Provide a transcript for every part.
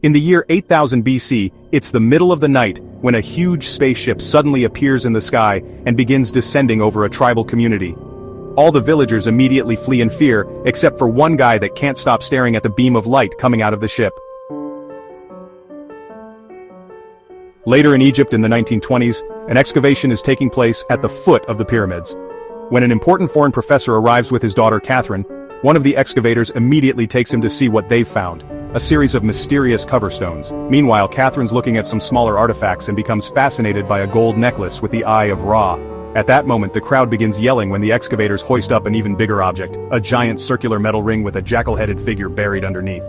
In the year 8000 BC, it's the middle of the night when a huge spaceship suddenly appears in the sky and begins descending over a tribal community. All the villagers immediately flee in fear, except for one guy that can't stop staring at the beam of light coming out of the ship. Later in Egypt in the 1920s, an excavation is taking place at the foot of the pyramids. When an important foreign professor arrives with his daughter Catherine, one of the excavators immediately takes him to see what they've found, a series of mysterious coverstones. Meanwhile, Catherine's looking at some smaller artifacts and becomes fascinated by a gold necklace with the Eye of Ra. At that moment, the crowd begins yelling when the excavators hoist up an even bigger object, a giant circular metal ring with a jackal-headed figure buried underneath.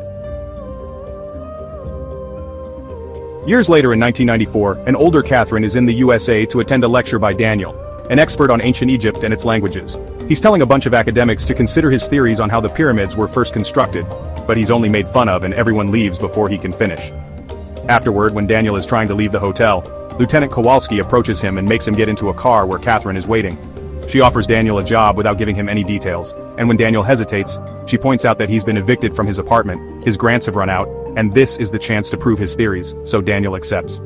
Years later in 1994, an older Catherine is in the USA to attend a lecture by Daniel, an expert on ancient Egypt and its languages. He's telling a bunch of academics to consider his theories on how the pyramids were first constructed, but he's only made fun of and everyone leaves before he can finish. Afterward, when Daniel is trying to leave the hotel, Lieutenant Kowalski approaches him and makes him get into a car where Catherine is waiting. She offers Daniel a job without giving him any details, and when Daniel hesitates, she points out that he's been evicted from his apartment, his grants have run out, and this is the chance to prove his theories, so Daniel accepts.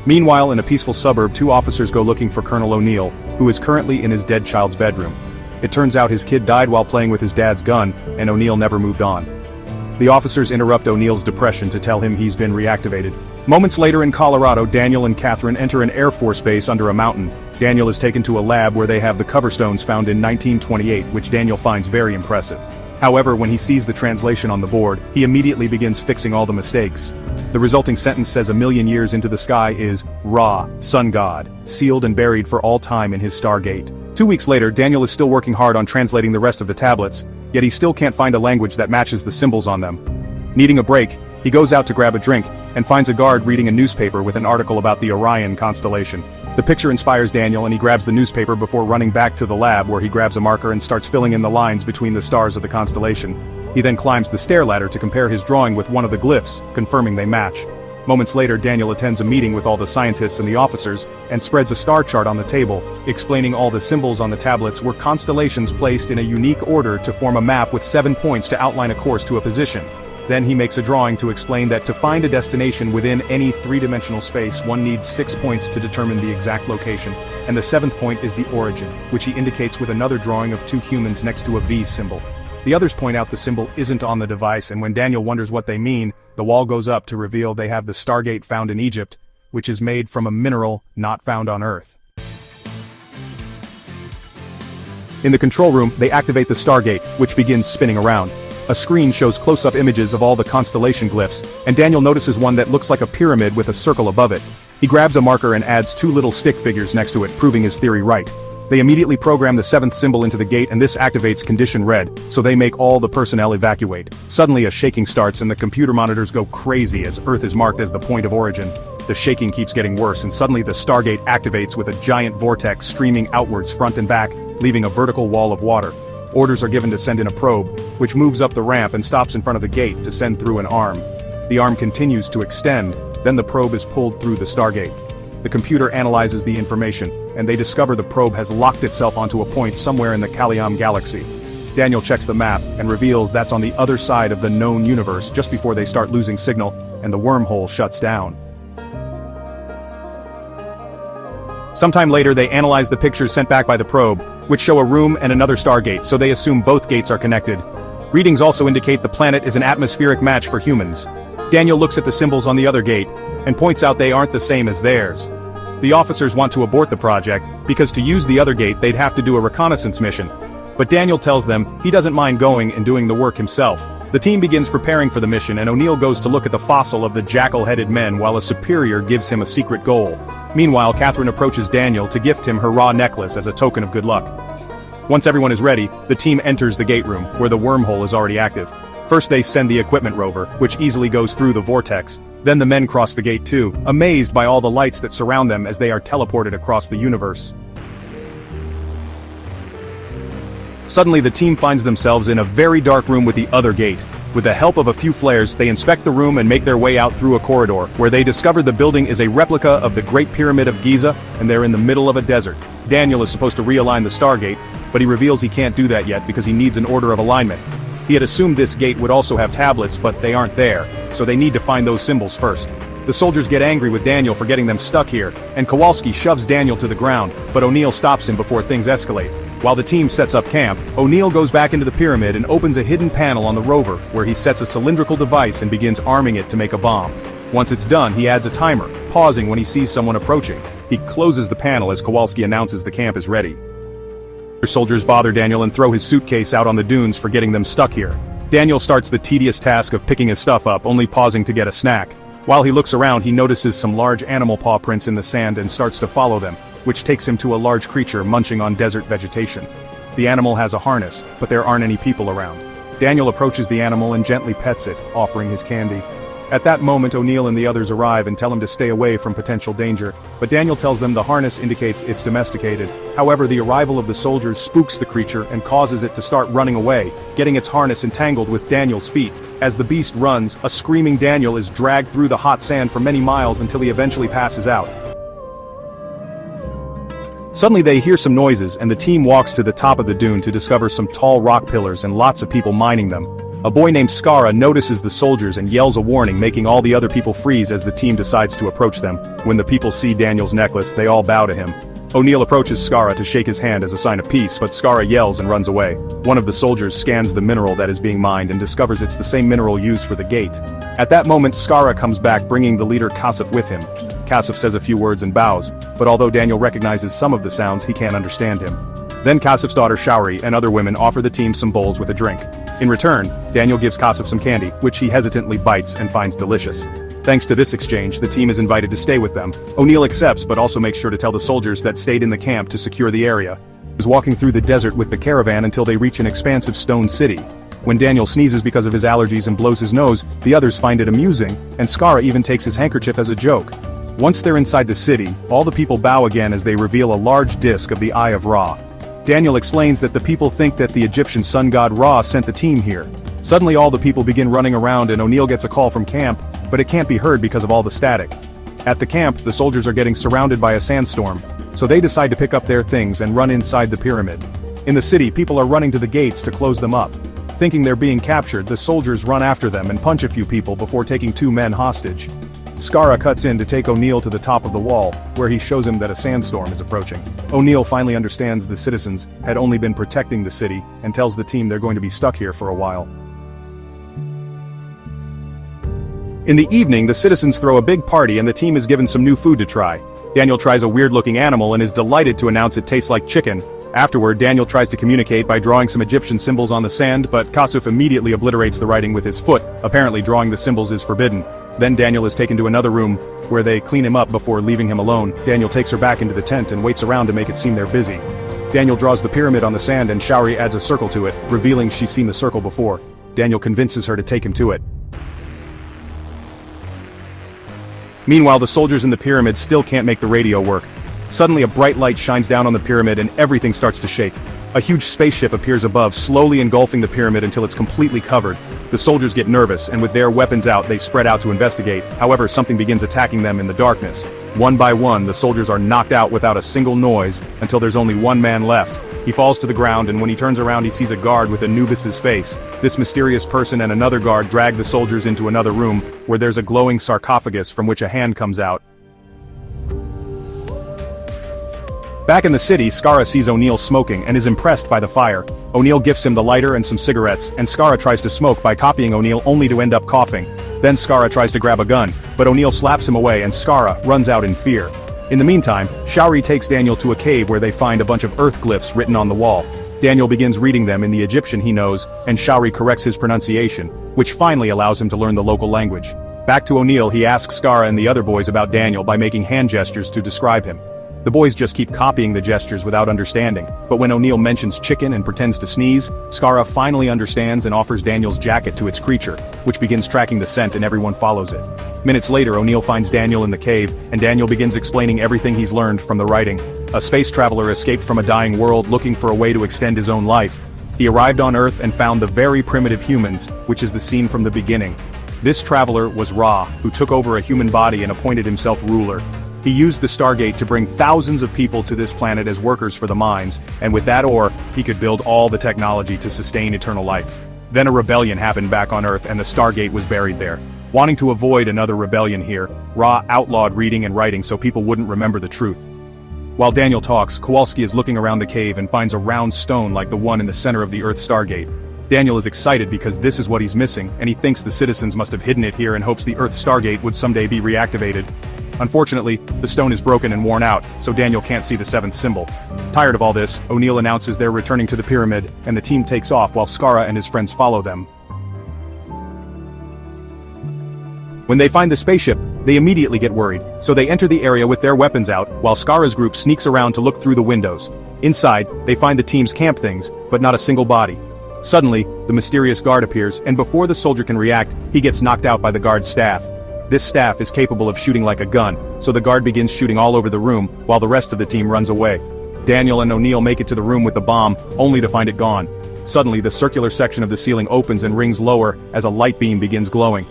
Meanwhile, in a peaceful suburb, two officers go looking for Colonel O'Neill, who is currently in his dead child's bedroom. It turns out his kid died while playing with his dad's gun, and O'Neill never moved on. The officers interrupt O'Neill's depression to tell him he's been reactivated. Moments later in Colorado, Daniel and Catherine enter an Air Force base under a mountain. Daniel is taken to a lab where they have the coverstones found in 1928, which Daniel finds very impressive. However, when he sees the translation on the board, he immediately begins fixing all the mistakes. The resulting sentence says 1,000,000 years into the sky is Ra, sun god, sealed and buried for all time in his stargate. 2 weeks later, Daniel is still working hard on translating the rest of the tablets, yet he still can't find a language that matches the symbols on them. Needing a break, he goes out to grab a drink, and finds a guard reading a newspaper with an article about the Orion constellation. The picture inspires Daniel and he grabs the newspaper before running back to the lab where he grabs a marker and starts filling in the lines between the stars of the constellation. He then climbs the stair ladder to compare his drawing with one of the glyphs, confirming they match. Moments later, Daniel attends a meeting with all the scientists and the officers, and spreads a star chart on the table, explaining all the symbols on the tablets were constellations placed in a unique order to form a map with 7 points to outline a course to a position. Then he makes a drawing to explain that to find a destination within any three-dimensional space, one needs 6 points to determine the exact location, and the 7th point is the origin, which he indicates with another drawing of two humans next to a V symbol. The others point out the symbol isn't on the device, and when Daniel wonders what they mean, the wall goes up to reveal they have the Stargate found in Egypt, which is made from a mineral not found on Earth. In the control room, they activate the Stargate, which begins spinning around. A screen shows close-up images of all the constellation glyphs, and Daniel notices one that looks like a pyramid with a circle above it. He grabs a marker and adds 2 little stick figures next to it, proving his theory right. They immediately program the 7th symbol into the gate, and this activates condition red, so they make all the personnel evacuate. Suddenly a shaking starts and the computer monitors go crazy as Earth is marked as the point of origin. The shaking keeps getting worse, and suddenly the Stargate activates with a giant vortex streaming outwards front and back, leaving a vertical wall of water. Orders are given to send in a probe, which moves up the ramp and stops in front of the gate to send through an arm. The arm continues to extend, then the probe is pulled through the Stargate. The computer analyzes the information, and they discover the probe has locked itself onto a point somewhere in the Callium galaxy. Daniel checks the map and reveals that's on the other side of the known universe just before they start losing signal, and the wormhole shuts down. Sometime later, they analyze the pictures sent back by the probe, which show a room and another Stargate, so they assume both gates are connected. Readings also indicate the planet is an atmospheric match for humans. Daniel looks at the symbols on the other gate, and points out they aren't the same as theirs. The officers want to abort the project, because to use the other gate they'd have to do a reconnaissance mission. But Daniel tells them he doesn't mind going and doing the work himself. The team begins preparing for the mission, and O'Neill goes to look at the fossil of the jackal-headed men while a superior gives him a secret goal. Meanwhile, Catherine approaches Daniel to gift him her Ra necklace as a token of good luck. Once everyone is ready, the team enters the gate room, where the wormhole is already active. First they send the equipment rover, which easily goes through the vortex. Then the men cross the gate too, amazed by all the lights that surround them as they are teleported across the universe. Suddenly the team finds themselves in a very dark room with the other gate. With the help of a few flares, they inspect the room and make their way out through a corridor, where they discover the building is a replica of the Great Pyramid of Giza, and they're in the middle of a desert. Daniel is supposed to realign the Stargate, but he reveals he can't do that yet because he needs an order of alignment. He had assumed this gate would also have tablets, but they aren't there, so they need to find those symbols first. The soldiers get angry with Daniel for getting them stuck here, and Kowalski shoves Daniel to the ground, but O'Neill stops him before things escalate. While the team sets up camp, O'Neill goes back into the pyramid and opens a hidden panel on the rover, where he sets a cylindrical device and begins arming it to make a bomb. Once it's done, he adds a timer, pausing when he sees someone approaching. He closes the panel as Kowalski announces the camp is ready. The soldiers bother Daniel and throw his suitcase out on the dunes for getting them stuck here. Daniel starts the tedious task of picking his stuff up, only pausing to get a snack. While he looks around, he notices some large animal paw prints in the sand and starts to follow them, which takes him to a large creature munching on desert vegetation. The animal has a harness, but there aren't any people around. Daniel approaches the animal and gently pets it, offering his candy. At that moment, O'Neill and the others arrive and tell him to stay away from potential danger, but Daniel tells them the harness indicates it's domesticated. However, the arrival of the soldiers spooks the creature and causes it to start running away, getting its harness entangled with Daniel's feet. As the beast runs, a screaming Daniel is dragged through the hot sand for many miles until he eventually passes out. Suddenly they hear some noises, and the team walks to the top of the dune to discover some tall rock pillars and lots of people mining them. A boy named Skara notices the soldiers and yells a warning, making all the other people freeze as the team decides to approach them. When the people see Daniel's necklace, they all bow to him. O'Neill approaches Skara to shake his hand as a sign of peace, but Skara yells and runs away. One of the soldiers scans the mineral that is being mined and discovers it's the same mineral used for the gate. At that moment, Skara comes back, bringing the leader Kasif with him. Kasif says a few words and bows, but although Daniel recognizes some of the sounds, he can't understand him. Then Kasif's daughter Shauri and other women offer the team some bowls with a drink. In return, Daniel gives Kasif some candy, which he hesitantly bites and finds delicious. Thanks to this exchange, the team is invited to stay with them. O'Neill accepts, but also makes sure to tell the soldiers that stayed in the camp to secure the area. He is walking through the desert with the caravan until they reach an expansive stone city. When Daniel sneezes because of his allergies and blows his nose, the others find it amusing, and Skara even takes his handkerchief as a joke. Once they're inside the city, all the people bow again as they reveal a large disk of the Eye of Ra. Daniel explains that the people think that the Egyptian sun god Ra sent the team here. Suddenly all the people begin running around and O'Neill gets a call from camp, but it can't be heard because of all the static. At the camp, the soldiers are getting surrounded by a sandstorm, so they decide to pick up their things and run inside the pyramid. In the city, people are running to the gates to close them up. Thinking they're being captured, the soldiers run after them and punch a few people before taking 2 men hostage. Skara cuts in to take O'Neill to the top of the wall, where he shows him that a sandstorm is approaching. O'Neill finally understands the citizens had only been protecting the city, and tells the team they're going to be stuck here for a while. In the evening, the citizens throw a big party and the team is given some new food to try. Daniel tries a weird-looking animal and is delighted to announce it tastes like chicken. Afterward, Daniel tries to communicate by drawing some Egyptian symbols on the sand, but Kasif immediately obliterates the writing with his foot. Apparently drawing the symbols is forbidden. Then Daniel is taken to another room, where they clean him up before leaving him alone. Daniel takes her back into the tent and waits around to make it seem they're busy. Daniel draws the pyramid on the sand and Shauri adds a circle to it, revealing she's seen the circle before. Daniel convinces her to take him to it. Meanwhile, the soldiers in the pyramid still can't make the radio work. Suddenly a bright light shines down on the pyramid and everything starts to shake. A huge spaceship appears above, slowly engulfing the pyramid until it's completely covered. The soldiers get nervous, and with their weapons out, they spread out to investigate. However, something begins attacking them in the darkness. One by one, the soldiers are knocked out without a single noise, until there's only one man left. He falls to the ground, and when he turns around he sees a guard with Anubis's face. This mysterious person and another guard drag the soldiers into another room, where there's a glowing sarcophagus from which a hand comes out. Back in the city, Skara sees O'Neill smoking and is impressed by the fire. O'Neill gifts him the lighter and some cigarettes, and Skara tries to smoke by copying O'Neill only to end up coughing. Then Skara tries to grab a gun, but O'Neill slaps him away and Skara runs out in fear. In the meantime, Shauri takes Daniel to a cave where they find a bunch of earth glyphs written on the wall. Daniel begins reading them in the Egyptian he knows, and Shauri corrects his pronunciation, which finally allows him to learn the local language. Back to O'Neill, he asks Skara and the other boys about Daniel by making hand gestures to describe him. The boys just keep copying the gestures without understanding, but when O'Neill mentions chicken and pretends to sneeze, Skara finally understands and offers Daniel's jacket to its creature, which begins tracking the scent and everyone follows it. Minutes later, O'Neill finds Daniel in the cave, and Daniel begins explaining everything he's learned from the writing. A space traveler escaped from a dying world looking for a way to extend his own life. He arrived on Earth and found the very primitive humans, which is the scene from the beginning. This traveler was Ra, who took over a human body and appointed himself ruler. He used the Stargate to bring thousands of people to this planet as workers for the mines, and with that ore, he could build all the technology to sustain eternal life. Then a rebellion happened back on Earth and the Stargate was buried there. Wanting to avoid another rebellion here, Ra outlawed reading and writing so people wouldn't remember the truth. While Daniel talks, Kowalski is looking around the cave and finds a round stone like the one in the center of the Earth Stargate. Daniel is excited because this is what he's missing, and he thinks the citizens must have hidden it here in hopes the Earth Stargate would someday be reactivated. Unfortunately, the stone is broken and worn out, so Daniel can't see the seventh symbol. Tired of all this, O'Neill announces they're returning to the pyramid, and the team takes off while Skara and his friends follow them. When they find the spaceship, they immediately get worried, so they enter the area with their weapons out, while Skara's group sneaks around to look through the windows. Inside, they find the team's camp things, but not a single body. Suddenly, the mysterious guard appears, and before the soldier can react, he gets knocked out by the guard's staff. This staff is capable of shooting like a gun, so the guard begins shooting all over the room, while the rest of the team runs away. Daniel and O'Neill make it to the room with the bomb, only to find it gone. Suddenly, the circular section of the ceiling opens and rings lower as a light beam begins glowing.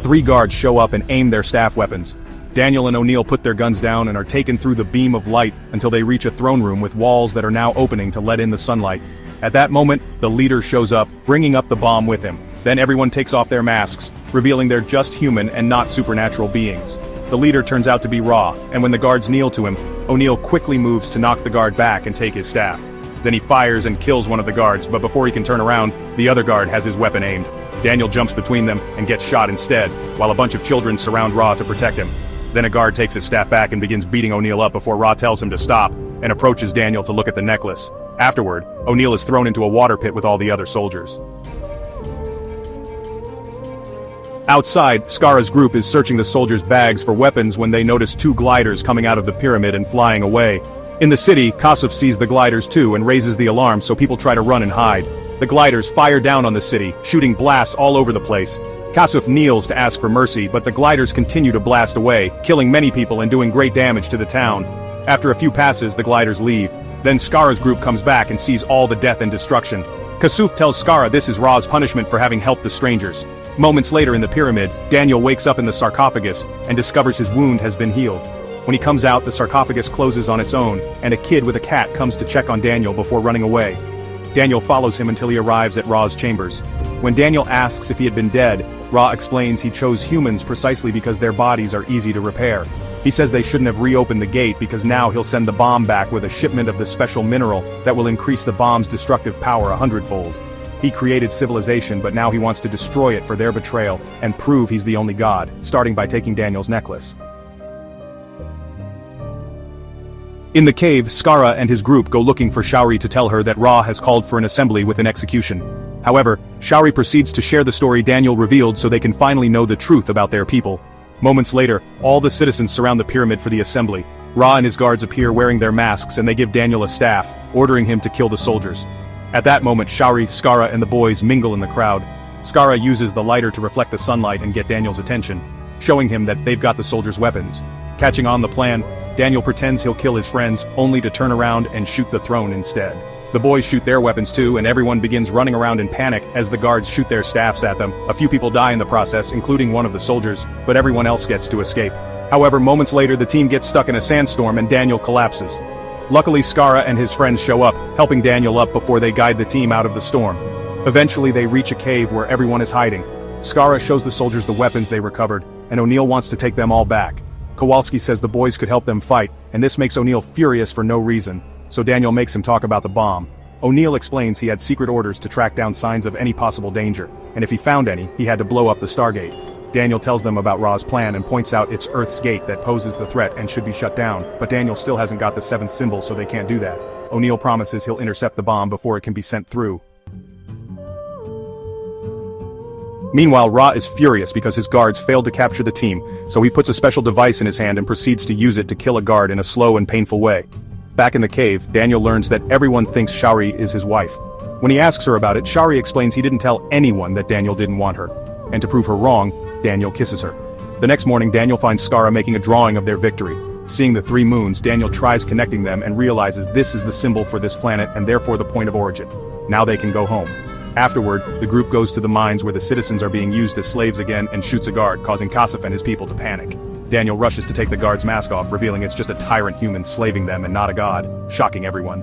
3 guards show up and aim their staff weapons. Daniel and O'Neill put their guns down and are taken through the beam of light until they reach a throne room with walls that are now opening to let in the sunlight. At that moment, the leader shows up, bringing up the bomb with him. Then everyone takes off their masks, revealing they're just human and not supernatural beings. The leader turns out to be Ra, and when the guards kneel to him, O'Neill quickly moves to knock the guard back and take his staff. Then he fires and kills one of the guards, but before he can turn around, the other guard has his weapon aimed. Daniel jumps between them and gets shot instead, while a bunch of children surround Ra to protect him. Then a guard takes his staff back and begins beating O'Neill up before Ra tells him to stop, and approaches Daniel to look at the necklace. Afterward, O'Neill is thrown into a water pit with all the other soldiers. Outside, Skara's group is searching the soldiers' bags for weapons when they notice 2 gliders coming out of the pyramid and flying away. In the city, Kasuf sees the gliders too and raises the alarm so people try to run and hide. The gliders fire down on the city, shooting blasts all over the place. Kasuf kneels to ask for mercy, but the gliders continue to blast away, killing many people and doing great damage to the town. After a few passes, the gliders leave. Then Skara's group comes back and sees all the death and destruction. Kasuf tells Skara this is Ra's punishment for having helped the strangers. Moments later in the pyramid, Daniel wakes up in the sarcophagus and discovers his wound has been healed. When he comes out, the sarcophagus closes on its own, and a kid with a cat comes to check on Daniel before running away. Daniel follows him until he arrives at Ra's chambers. When Daniel asks if he had been dead, Ra explains he chose humans precisely because their bodies are easy to repair. He says they shouldn't have reopened the gate because now he'll send the bomb back with a shipment of the special mineral that will increase the bomb's destructive power 100-fold. He created civilization, but now he wants to destroy it for their betrayal and prove he's the only god, starting by taking Daniel's necklace. In the cave, Skara and his group go looking for Shaori to tell her that Ra has called for an assembly with an execution. However, Shaori proceeds to share the story Daniel revealed so they can finally know the truth about their people. Moments later, all the citizens surround the pyramid for the assembly. Ra and his guards appear wearing their masks and they give Daniel a staff, ordering him to kill the soldiers. At that moment, Shaori, Skara, and the boys mingle in the crowd. Skara uses the lighter to reflect the sunlight and get Daniel's attention, showing him that they've got the soldiers' weapons. Catching on the plan, Daniel pretends he'll kill his friends, only to turn around and shoot the throne instead. The boys shoot their weapons too, and everyone begins running around in panic as the guards shoot their staffs at them. A few people die in the process, including one of the soldiers, but everyone else gets to escape. However, moments later the team gets stuck in a sandstorm and Daniel collapses. Luckily, Skara and his friends show up, helping Daniel up before they guide the team out of the storm. Eventually they reach a cave where everyone is hiding. Skara shows the soldiers the weapons they recovered, and O'Neill wants to take them all back. Kowalski says the boys could help them fight, and this makes O'Neill furious for no reason, so Daniel makes him talk about the bomb. O'Neill explains he had secret orders to track down signs of any possible danger, and if he found any, he had to blow up the Stargate. Daniel tells them about Ra's plan and points out it's Earth's gate that poses the threat and should be shut down, but Daniel still hasn't got the 7th symbol so they can't do that. O'Neill promises he'll intercept the bomb before it can be sent through. Meanwhile, Ra is furious because his guards failed to capture the team, so he puts a special device in his hand and proceeds to use it to kill a guard in a slow and painful way. Back in the cave, Daniel learns that everyone thinks Shaori is his wife. When he asks her about it, Shaori explains he didn't tell anyone that Daniel didn't want her. And to prove her wrong, Daniel kisses her. The next morning, Daniel finds Skara making a drawing of their victory. Seeing the 3 moons, Daniel tries connecting them and realizes this is the symbol for this planet and therefore the point of origin. Now they can go home. Afterward, the group goes to the mines where the citizens are being used as slaves again and shoots a guard, causing Kasuf and his people to panic. Daniel rushes to take the guard's mask off, revealing it's just a tyrant human slaving them and not a god, shocking everyone.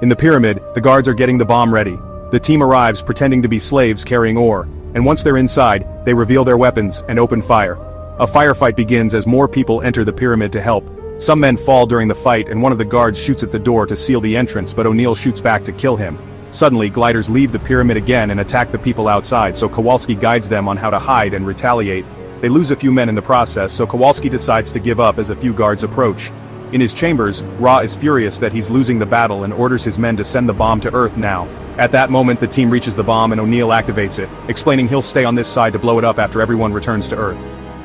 In the pyramid, the guards are getting the bomb ready. The team arrives pretending to be slaves carrying ore, and once they're inside, they reveal their weapons and open fire. A firefight begins as more people enter the pyramid to help. Some men fall during the fight and one of the guards shoots at the door to seal the entrance, but O'Neill shoots back to kill him. Suddenly, gliders leave the pyramid again and attack the people outside, so Kowalski guides them on how to hide and retaliate. They lose a few men in the process, so Kowalski decides to give up as a few guards approach. In his chambers, Ra is furious that he's losing the battle and orders his men to send the bomb to Earth now. At that moment, the team reaches the bomb and O'Neill activates it, explaining he'll stay on this side to blow it up after everyone returns to Earth.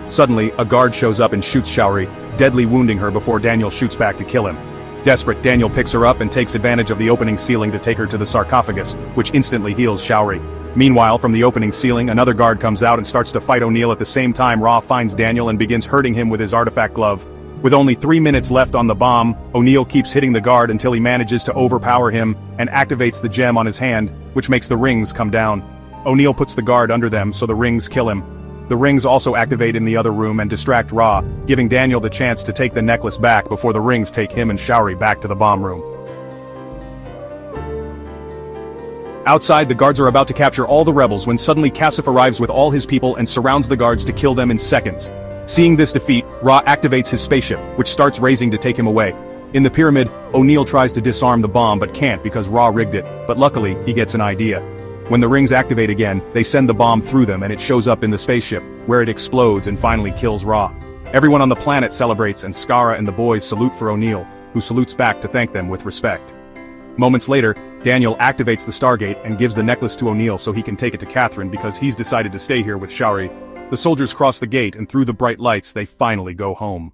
Suddenly, a guard shows up and shoots Shaori, deadly wounding her before Daniel shoots back to kill him. Desperate, Daniel picks her up and takes advantage of the opening ceiling to take her to the sarcophagus, which instantly heals Shaori. Meanwhile, from the opening ceiling, another guard comes out and starts to fight O'Neill. At the same time, Ra finds Daniel and begins hurting him with his artifact glove. With only 3 minutes left on the bomb, O'Neill keeps hitting the guard until he manages to overpower him and activates the gem on his hand, which makes the rings come down. O'Neill puts the guard under them so the rings kill him. The rings also activate in the other room and distract Ra, giving Daniel the chance to take the necklace back before the rings take him and Shaori back to the bomb room. Outside, the guards are about to capture all the rebels when suddenly Kasif arrives with all his people and surrounds the guards to kill them in seconds. Seeing this defeat, Ra activates his spaceship, which starts raising to take him away. In the pyramid, O'Neill tries to disarm the bomb but can't because Ra rigged it, but luckily, he gets an idea. When the rings activate again, they send the bomb through them and it shows up in the spaceship, where it explodes and finally kills Ra. Everyone on the planet celebrates and Skara and the boys salute for O'Neill, who salutes back to thank them with respect. Moments later, Daniel activates the Stargate and gives the necklace to O'Neill so he can take it to Catherine because he's decided to stay here with Shaori. The soldiers cross the gate and through the bright lights they finally go home.